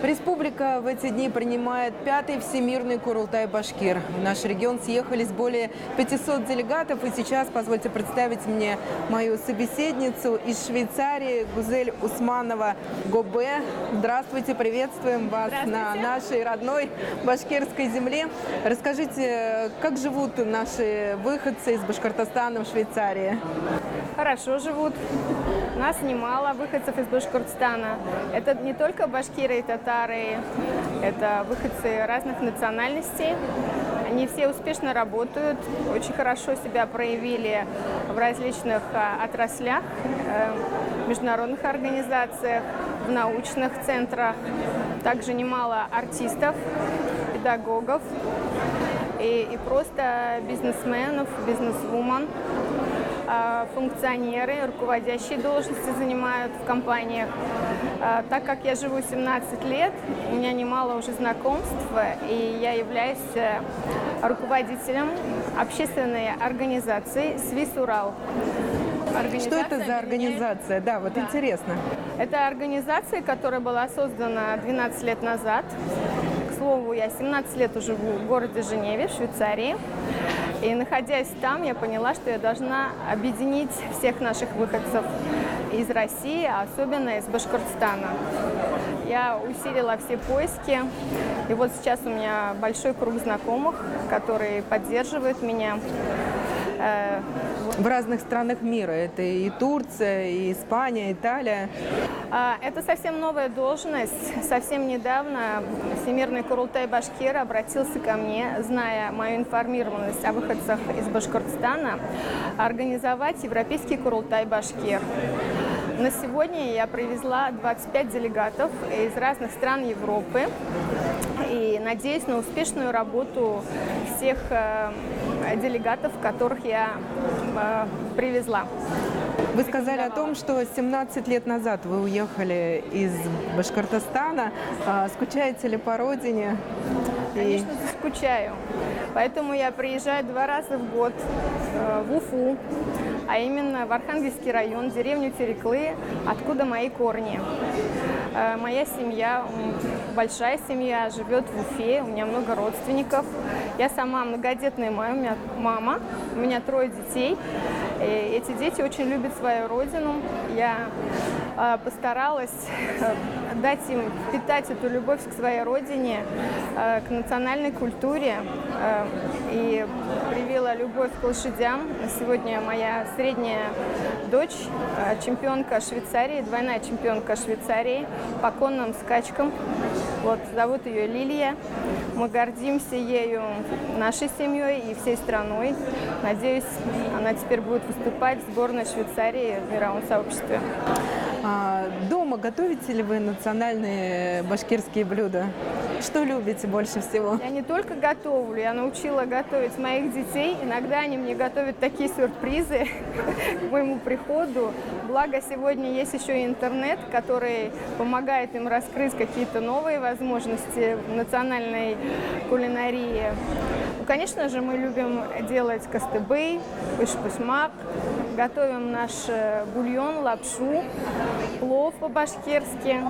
Республика в эти дни принимает 5-й Всемирный Курултай-Башкир. В наш регион съехались более 500 делегатов. И сейчас позвольте представить мне мою собеседницу из Швейцарии Гузель Усманова-Гобе. Здравствуйте, приветствуем вас на нашей родной башкирской земле. Расскажите, как живут наши выходцы из Башкортостана в Швейцарии? Хорошо живут. Нас немало выходцев из Башкортостана. Это не только башкиры и татары, это выходцы разных национальностей. Они все успешно работают, очень хорошо себя проявили в различных отраслях, международных организациях, в научных центрах. Также немало артистов, педагогов и просто бизнесменов, бизнесвумен. Функционеры, руководящие должности занимают в компаниях. Так как я живу 17 лет, у меня немало уже знакомств, и я являюсь руководителем общественной организации «Свис Урал». Что это за организация? Да, вот интересно. Это организация, которая была создана 12 лет назад. К слову, я 17 лет уже живу в городе Женеве, в Швейцарии. И находясь там, я поняла, что я должна объединить всех наших выходцев из России, а особенно из Башкортостана. Я усилила все поиски, и вот сейчас у меня большой круг знакомых, которые поддерживают меня. В разных странах мира. Это и Турция, и Испания, Италия. Это совсем новая должность. Совсем недавно Всемирный Курултай-Башкир обратился ко мне, зная мою информированность о выходцах из Башкортостана, организовать Европейский Курултай-Башкир. На сегодня я привезла 25 делегатов из разных стран Европы и надеюсь на успешную работу всех делегатов, которых я привезла. Вы сказали о том, что 17 лет назад вы уехали из Башкортостана. Скучаете ли по родине? Конечно, скучаю. Поэтому я приезжаю 2 раза в год в Уфу, а именно в Архангельский район, деревню Тереклы, откуда мои корни. Моя семья, большая семья, живет в Уфе, у меня много родственников. Я сама многодетная мама, у меня 3 детей. И эти дети очень любят свою родину. Я постаралась дать им впитать эту любовь к своей родине, к национальной культуре и привила любовь к лошадям. Сегодня моя средняя дочь чемпионка Швейцарии, двойная чемпионка Швейцарии по конным скачкам. Вот, зовут ее Лилия. Мы гордимся ею, нашей семьей и всей страной. Надеюсь, она теперь будет выступать в сборной Швейцарии в мировом сообществе. Дома готовите ли вы национальные башкирские блюда? Что любите больше всего? Я не только готовлю, я научила готовить моих детей. Иногда они мне готовят такие сюрпризы к моему приходу. Благо, сегодня есть еще и интернет, который помогает им раскрыть какие-то новые возможности в национальной кулинарии. Ну, конечно же, мы любим делать кастыбы, пыш-пышмак, готовим наш бульон, лапшу, плов по-башкирски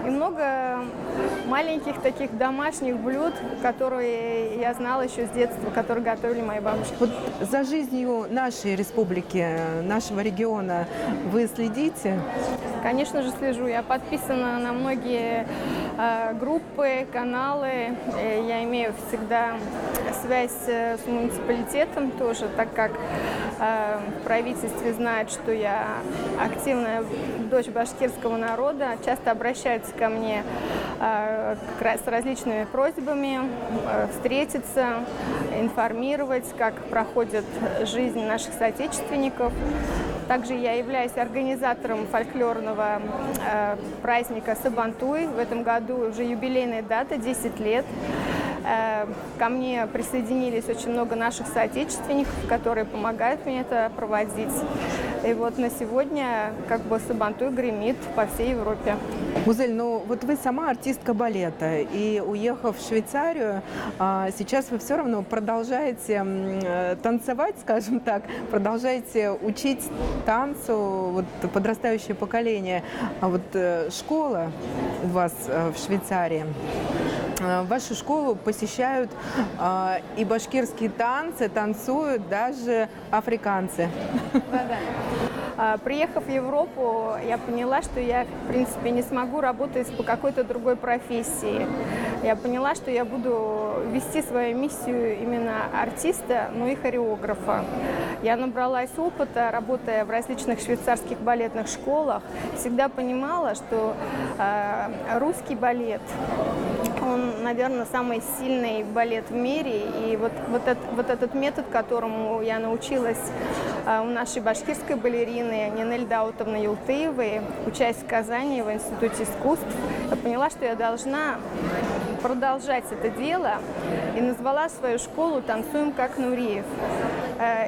и много маленьких таких домашних блюд, которые я знала еще с детства, которые готовили мои бабушки. Вот за жизнью нашей республики, нашего региона вы следите? Конечно же, слежу. Я подписана на многие группы, каналы. Я имею всегда связь с муниципалитетом тоже, так как в правительстве знают, что я активная дочь башкирского народа. Часто обращаются ко мне с различными просьбами встретиться, информировать, как проходит жизнь наших соотечественников. Также я являюсь организатором фольклорного праздника Сабантуй. В этом году уже юбилейная дата, 10 лет. Ко мне присоединились очень много наших соотечественников, которые помогают мне это проводить. И вот на сегодня как бы Сабантуй гремит по всей Европе. Гузель, ну вот вы сама артистка балета, и уехав в Швейцарию, сейчас вы все равно продолжаете танцевать, скажем так, продолжаете учить танцу вот, подрастающее поколение. А вот школа у вас в Швейцарии, вашу школу посещают и башкирские танцы, танцуют даже африканцы. Приехав в Европу, я поняла, что я, в принципе, не смогу работать по какой-то другой профессии. Я поняла, что я буду вести свою миссию именно артиста, но и хореографа. Я набралась опыта, работая в различных швейцарских балетных школах. Всегда понимала, что русский балет, он, наверное, самый сильный балет в мире. И вот этот метод, которому я научилась у нашей башкирской балерины Нинель Даутовны Юлтыевой, учась в Казани в Институте искусств, я поняла, что я должна продолжать это дело и назвала свою школу «Танцуем как Нуриев».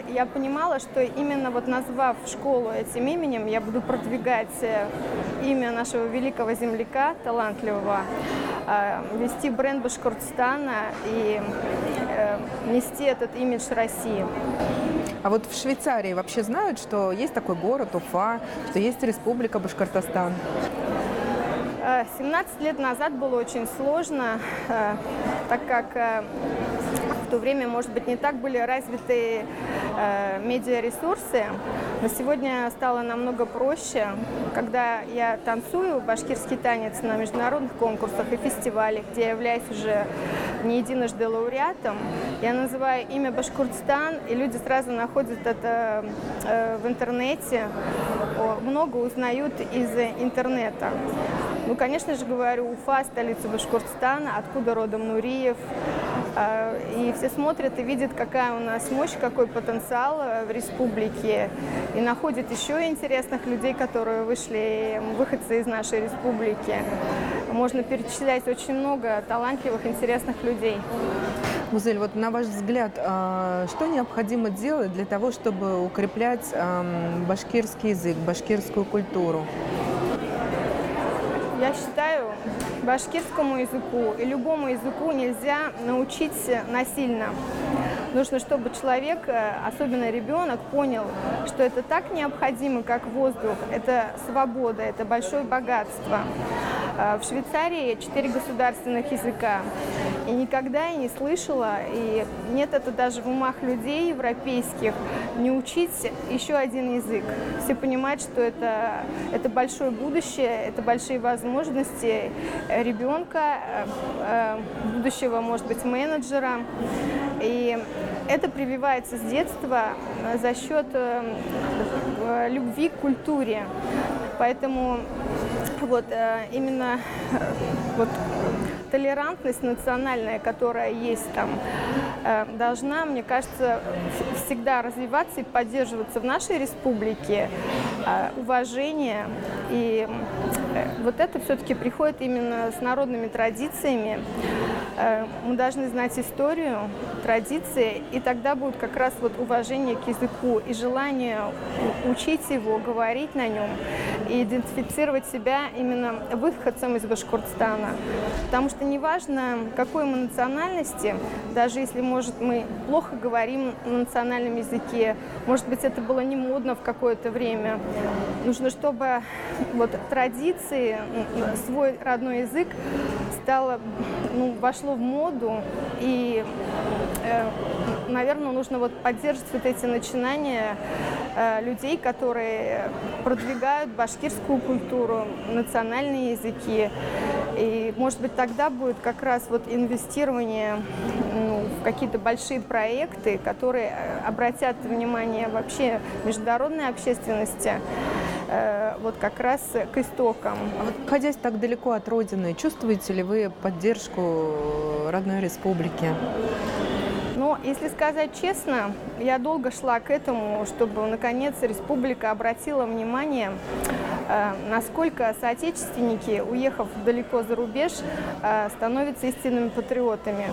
Я понимала, что именно вот назвав школу этим именем, я буду продвигать имя нашего великого земляка, талантливого, вести бренд Башкортостана и нести этот имидж России. А вот в Швейцарии вообще знают, что есть такой город Уфа, что есть республика Башкортостан? 17 лет назад было очень сложно, так как в то время, может быть, не так были развиты медиаресурсы, но сегодня стало намного проще. Когда я танцую башкирский танец на международных конкурсах и фестивалях, где я являюсь уже не единожды лауреатом, я называю имя Башкортостан, и люди сразу находят это в интернете, много узнают из интернета. Ну, конечно же, говорю, Уфа, столица Башкортостана, откуда родом Нуриев. И все смотрят и видят, какая у нас мощь, какой потенциал в республике. И находят еще интересных людей, которые выходцы из нашей республики. Можно перечислять очень много талантливых, интересных людей. Гузель, вот на ваш взгляд, что необходимо делать для того, чтобы укреплять башкирский язык, башкирскую культуру? Я считаю, башкирскому языку и любому языку нельзя научить насильно. Нужно, чтобы человек, особенно ребенок, понял, что это так необходимо, как воздух, это свобода, это большое богатство. В Швейцарии 4 государственных языка. И никогда я не слышала, и нет это даже в умах людей европейских, не учить еще один язык. Все понимают, что это большое будущее, это большие возможности ребенка, будущего, может быть, менеджера. И это прививается с детства за счет любви к культуре. Поэтому вот именно вот толерантность национальная, которая есть там, должна, мне кажется, всегда развиваться и поддерживаться в нашей республике. Уважение. И вот это все-таки приходит именно с народными традициями. Мы должны знать историю, традиции, и тогда будет как раз вот уважение к языку и желание учить его, говорить на нем и идентифицировать себя именно выходцем из Башкортостана. Потому что неважно, какой мы национальности, даже если, может, мы плохо говорим на национальном языке, может быть, это было не модно в какое-то время, нужно, чтобы вот традиции, свой родной язык вошло в моду, и, наверное, нужно вот поддерживать вот эти начинания людей, которые продвигают башкирскую культуру, национальные языки. И, может быть, тогда будет как раз вот инвестирование в какие-то большие проекты, которые обратят внимание вообще международной общественности вот как раз к истокам. А вот, находясь так далеко от родины, чувствуете ли вы поддержку родной республики? Ну, Но, если сказать честно, я долго шла к этому, чтобы, наконец, республика обратила внимание, насколько соотечественники, уехав далеко за рубеж, становятся истинными патриотами.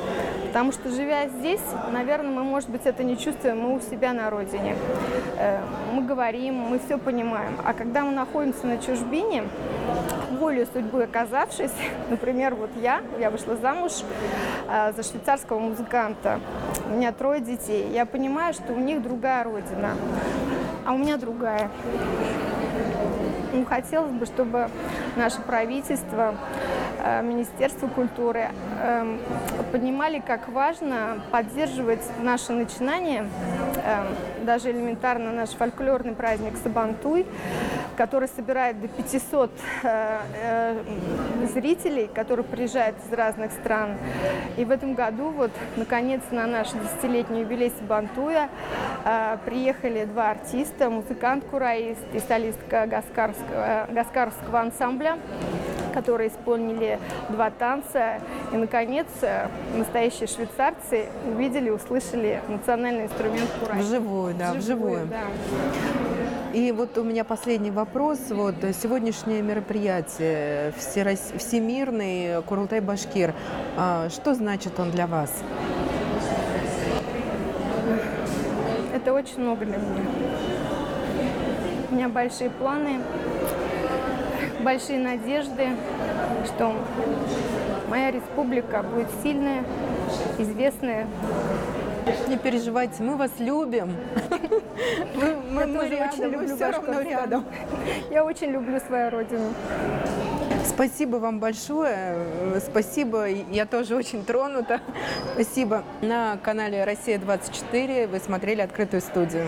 Потому что, живя здесь, наверное, мы, может быть, это не чувствуем, мы у себя на родине. Мы говорим, мы все понимаем. А когда мы находимся на чужбине, волею судьбы оказавшись, например, вот я вышла замуж за швейцарского музыканта, у меня 3 детей, я понимаю, что у них другая родина, а у меня другая. Хотелось бы, чтобы наше правительство, Министерство культуры понимали, как важно поддерживать наши начинания, даже элементарно наш фольклорный праздник Сабантуй, который собирает до 500 зрителей, которые приезжают из разных стран. И в этом году, вот, наконец, на наш 10-летний юбилей Сабантуя приехали 2 артиста, музыкант-кураист и солистка гаскарского ансамбля, которые исполнили 2 танца. И, наконец, настоящие швейцарцы увидели, услышали национальный инструмент курай. Вживую, да, вживую. Да. И вот у меня последний вопрос. Вот сегодняшнее мероприятие, Всемирный Курултай-Башкир, что значит он для вас? Это очень много для меня. У меня большие планы, большие надежды, что моя республика будет сильная, известная. Не переживайте, мы вас любим. Мы рядом, мы все равно рядом. Я очень люблю свою родину. Спасибо вам большое. Спасибо, я тоже очень тронута. Спасибо. На канале «Россия-24» вы смотрели «Открытую студию».